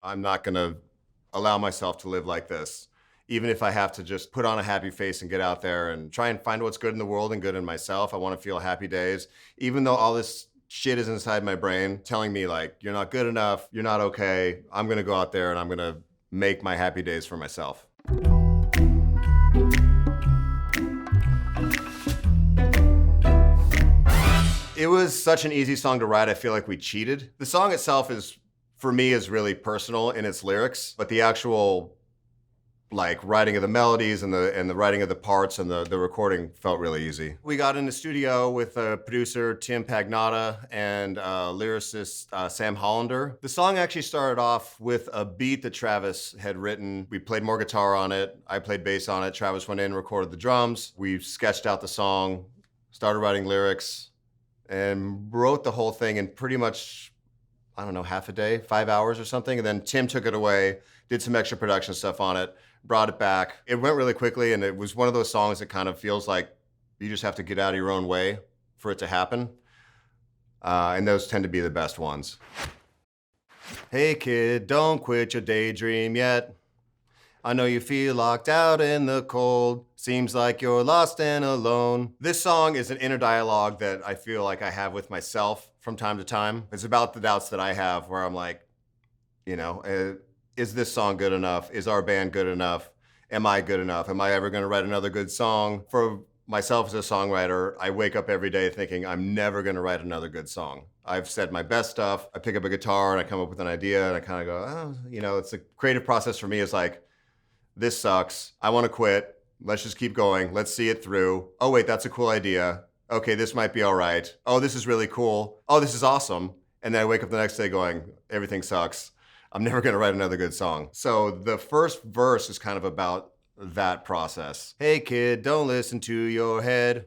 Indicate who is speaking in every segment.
Speaker 1: I'm not gonna allow myself to live like this. Even if I have to just put on a happy face and get out there and try and find what's good in the world and good in myself. I want to feel happy days. Even though all this shit is inside my brain telling me like, you're not good enough, you're not okay. I'm gonna go out there and I'm gonna make my happy days for myself. It was such an easy song to write. I feel like we cheated. The song itself for me, is really personal in its lyrics, but the actual like writing of the melodies and the writing of the parts and the recording felt really easy. We got in the studio with producer Tim Pagnotta and lyricist Sam Hollander. The song actually started off with a beat that Travis had written. We played more guitar on it. I played bass on it. Travis went in, recorded the drums. We sketched out the song, started writing lyrics, and wrote the whole thing in pretty much, I don't know, half a day, 5 hours or something. And then Tim took it away, did some extra production stuff on it, brought it back. It went really quickly, and it was one of those songs that kind of feels like you just have to get out of your own way for it to happen. And those tend to be the best ones. Hey kid, don't quit your daydream yet. I know you feel locked out in the cold. Seems like you're lost and alone. This song is an inner dialogue that I feel like I have with myself from time to time. It's about the doubts that I have where I'm like, is this song good enough? Is our band good enough? Am I good enough? Am I ever gonna write another good song? For myself as a songwriter, I wake up every day thinking I'm never gonna write another good song. I've said my best stuff. I pick up a guitar and I come up with an idea and I kind of go, it's a creative process for me is like, this sucks. I want to quit. Let's just keep going. Let's see it through. Oh, wait, that's a cool idea. Okay, this might be all right. Oh, this is really cool. Oh, this is awesome. And then I wake up the next day going, everything sucks. I'm never going to write another good song. So the first verse is kind of about that process. Hey, kid, don't listen to your head.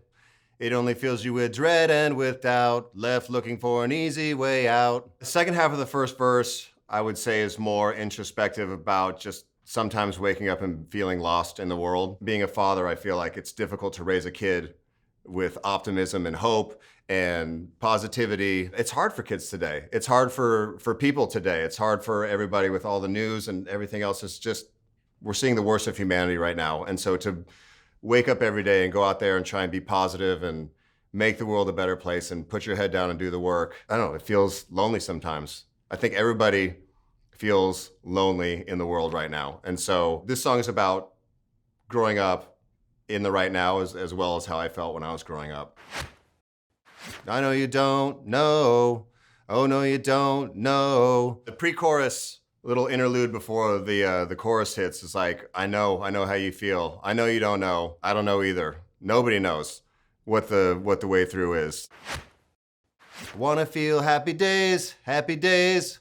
Speaker 1: It only fills you with dread and with doubt, left looking for an easy way out. The second half of the first verse, I would say, is more introspective about just sometimes waking up and feeling lost in the world. Being a father, I feel like it's difficult to raise a kid with optimism and hope and positivity. It's hard for kids today. It's hard for people today. It's hard for everybody with all the news and everything else. It's just, we're seeing the worst of humanity right now. And so to wake up every day and go out there and try and be positive and make the world a better place and put your head down and do the work, I don't know, it feels lonely sometimes. I think everybody feels lonely in the world right now. And so this song is about growing up in the right now as well as how I felt when I was growing up. I know you don't know. Oh no, you don't know. The pre-chorus little interlude before the chorus hits is like, I know how you feel. I know you don't know. I don't know either. Nobody knows what the way through is. Wanna feel happy days, happy days.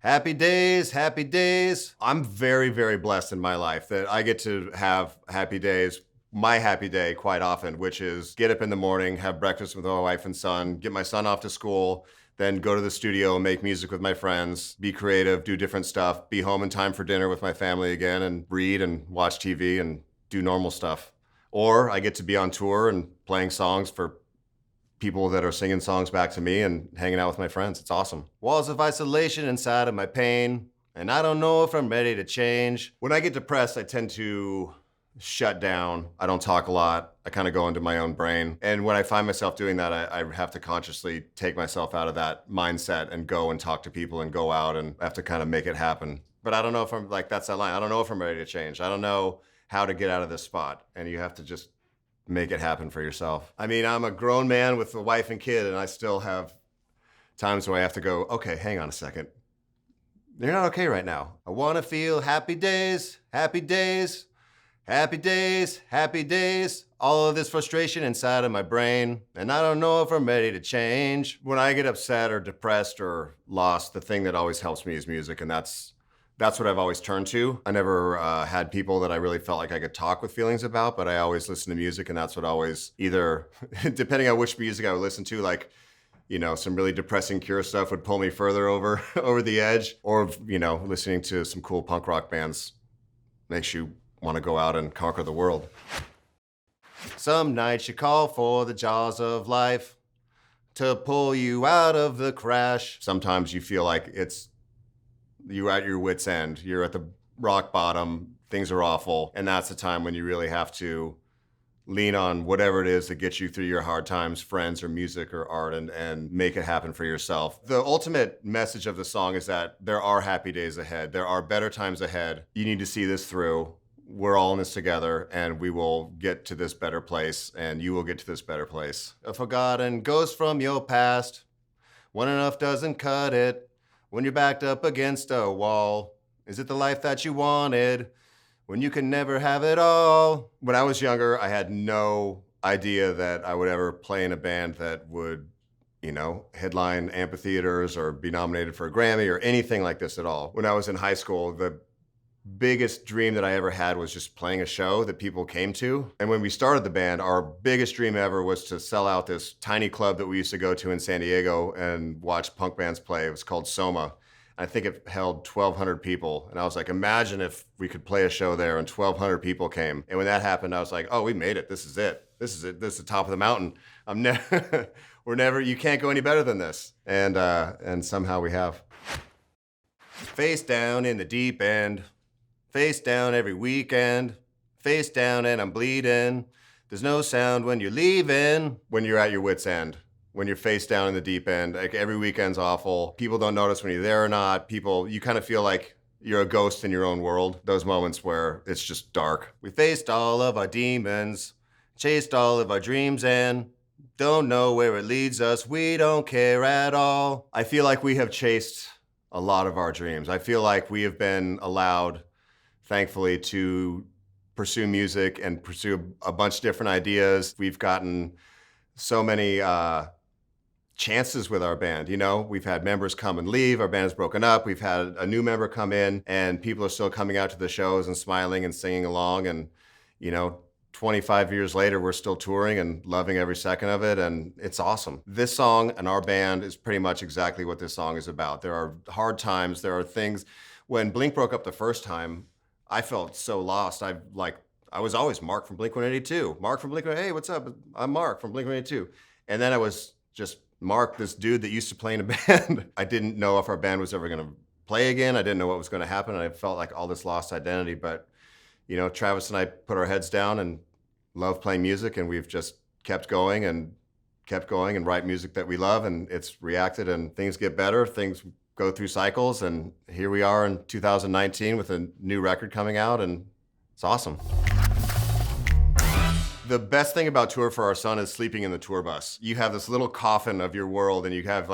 Speaker 1: Happy days, happy days. I'm very, very blessed in my life that I get to have happy days, my happy day quite often, which is get up in the morning, have breakfast with my wife and son, get my son off to school, then go to the studio and make music with my friends, be creative, do different stuff, be home in time for dinner with my family again, and read and watch TV and do normal stuff. Or I get to be on tour and playing songs for people that are singing songs back to me and hanging out with my friends. It's awesome. Walls of isolation inside of my pain, and I don't know if I'm ready to change. When I get depressed, I tend to shut down. I don't talk a lot. I kind of go into my own brain. And when I find myself doing that, I have to consciously take myself out of that mindset and go and talk to people and go out, and I have to kind of make it happen. But I don't know if I'm like, that's that line. I don't know if I'm ready to change. I don't know how to get out of this spot. And you have to just make it happen for yourself. I mean, I'm a grown man with a wife and kid, and I still have times where I have to go, okay, hang on a second. You're not okay right now. I want to feel happy days, happy days, happy days, happy days. All of this frustration inside of my brain, and I don't know if I'm ready to change. When I get upset or depressed or lost, the thing that always helps me is music, and that's what I've always turned to. I never had people that I really felt like I could talk with feelings about, but I always listen to music, and that's what always either, depending on which music I would listen to, like, some really depressing Cure stuff would pull me further over the edge, or, listening to some cool punk rock bands makes you want to go out and conquer the world. Some nights you call for the jaws of life to pull you out of the crash. Sometimes you feel like it's You're at your wit's end. You're at the rock bottom. Things are awful. And that's the time when you really have to lean on whatever it is that gets you through your hard times, friends or music or art, and make it happen for yourself. The ultimate message of the song is that there are happy days ahead. There are better times ahead. You need to see this through. We're all in this together, and we will get to this better place, and you will get to this better place. A forgotten ghost from your past. One enough doesn't cut it. When you're backed up against a wall, is it the life that you wanted? When you can never have it all. When I was younger, I had no idea that I would ever play in a band that would, headline amphitheaters or be nominated for a Grammy or anything like this at all. When I was in high school, the biggest dream that I ever had was just playing a show that people came to. And when we started the band, our biggest dream ever was to sell out this tiny club that we used to go to in San Diego and watch punk bands play. It was called Soma. I think it held 1,200 people. And I was like, imagine if we could play a show there and 1,200 people came. And when that happened, I was like, oh, we made it. This is it. This is it. This is the top of the mountain. You can't go any better than this. And somehow we have. Face down in the deep end. Face down every weekend. Face down and I'm bleeding. There's no sound when you're leaving. When you're at your wit's end. When you're face down in the deep end, like every weekend's awful. People don't notice when you're there or not. You kind of feel like you're a ghost in your own world. Those moments where it's just dark. We faced all of our demons, chased all of our dreams and don't know where it leads us. We don't care at all. I feel like we have chased a lot of our dreams. I feel like we have been allowed, thankfully, to pursue music and pursue a bunch of different ideas. We've gotten so many chances with our band. We've had members come and leave. Our band is broken up. We've had a new member come in, and people are still coming out to the shows and smiling and singing along. And 25 years later, we're still touring and loving every second of it, and it's awesome. This song and our band is pretty much exactly what this song is about. There are hard times. There are things. When Blink broke up the first time, I felt so lost. I was always Mark from blink-182. Mark from blink-182. Hey, what's up? I'm Mark from blink-182. And then I was just Mark, this dude that used to play in a band. I didn't know if our band was ever going to play again. I didn't know what was going to happen. And I felt like all this lost identity. But, Travis and I put our heads down and love playing music. And we've just kept going and write music that we love. And it's reacted and things get better. Things go through cycles. And here we are in 2019 with a new record coming out. And it's awesome. The best thing about Tour for Our Son is sleeping in the tour bus. You have this little coffin of your world and you have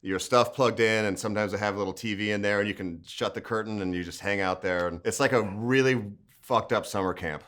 Speaker 1: your stuff plugged in, and sometimes I have a little TV in there and you can shut the curtain and you just hang out there. And it's like a really fucked up summer camp.